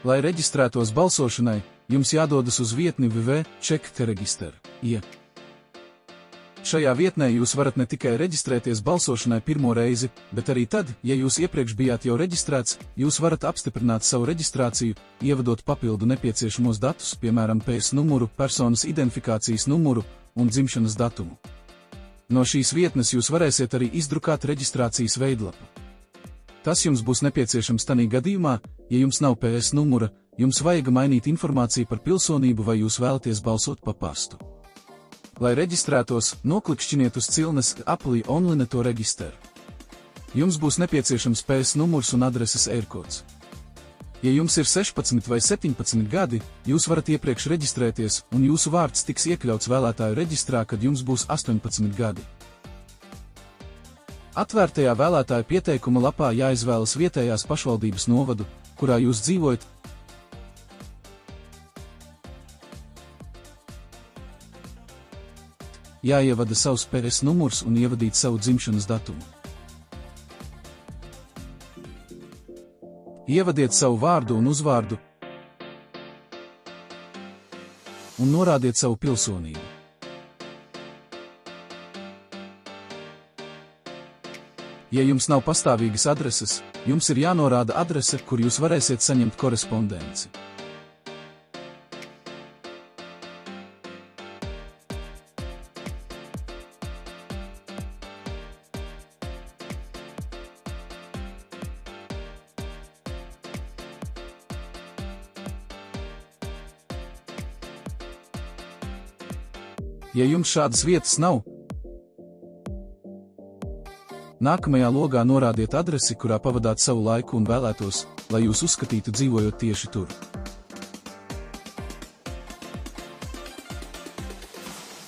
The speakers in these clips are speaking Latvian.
Lai reģistrētos balsošanai, jums jādodas uz vietni www.check.register. Šajā vietnē jūs varat ne tikai reģistrēties balsošanai pirmo reizi, bet arī tad, ja jūs iepriekš bijāt jau reģistrēts, jūs varat apstiprināt savu reģistrāciju, ievadot papildu nepieciešamos datus, piemēram, PS numuru, personas identifikācijas numuru un dzimšanas datumu. No šīs vietnes jūs varēsiet arī izdrukāt reģistrācijas veidlapu. Tas jums būs nepieciešams tanī gadījumā, ja jums nav PS numura, jums vajag mainīt informāciju par pilsonību vai jūs vēlaties balsot pa pastu. Lai reģistrētos, noklikšķiniet uz cilnes Apply online to register. Jums būs nepieciešams PS numurs un adreses ērkods. Ja jums ir 16 vai 17 gadi, jūs varat iepriekš reģistrēties, un jūsu vārds tiks iekļauts vēlētāju reģistrā, kad jums būs 18 gadi. Atvērtajā vēlētāju pieteikuma lapā jāizvēlas vietējās pašvaldības novadu, kurā jūs dzīvojat. Jāievada savs PS numurs un ievadīt savu dzimšanas datumu. Ievadiet savu vārdu un uzvārdu un norādiet savu pilsonību. Ja jums nav pastāvīgas adreses, jums ir jānorāda adrese, kur jūs varēsiet saņemt korespondenci. Ja jums šādas vietas nav, nākamajā logā norādiet adresi, kurā pavadāt savu laiku un vēlētos, lai jūs uzskatītu dzīvojot tieši tur.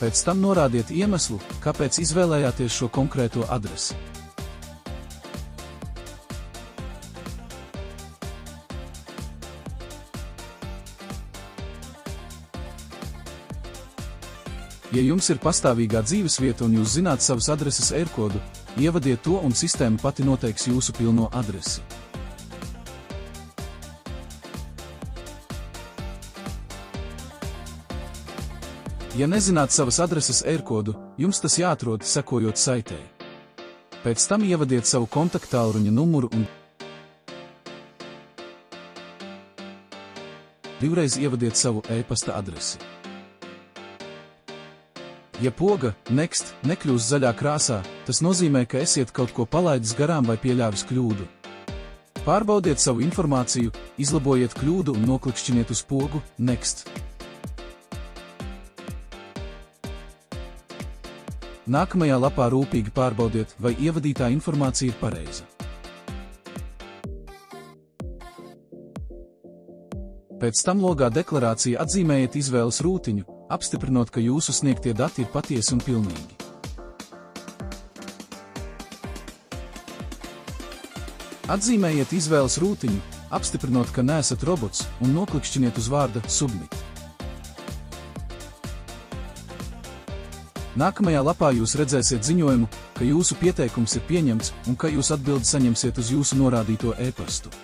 Pēc tam norādiet iemeslu, kāpēc izvēlējāties šo konkrēto adresi. Ja jums ir pastāvīgā dzīvesvieta un jūs zināt savas adreses ērkodu, ievadiet to un sistēma pati noteiks jūsu pilno adresi. Ja nezināt savas adreses ērkodu, jums tas jāatrod sekojot saitei. Pēc tam ievadiet savu kontakttālruņa numuru un divreiz ievadiet savu e-pasta adresi. Ja poga Next nekļūs zaļā krāsā, tas nozīmē, ka esiet kaut ko palaidis garām vai pieļāvis kļūdu. Pārbaudiet savu informāciju, izlabojiet kļūdu un noklikšķiniet uz pogu Next. Nākamajā lapā rūpīgi pārbaudiet, vai ievadītā informācija ir pareiza. Pēc tam logā deklarācija atzīmējiet izvēles rūtiņu, apstiprinot, ka jūsu sniegtie dati ir patiesi un pilnīgi. Atzīmējiet izvēles rūtiņu, apstiprinot, ka neesat robots, un noklikšķiniet uz vārda Submit. Nākamajā lapā jūs redzēsiet ziņojumu, ka jūsu pieteikums ir pieņemts un ka jūs atbildi saņemsiet uz jūsu norādīto e-pastu.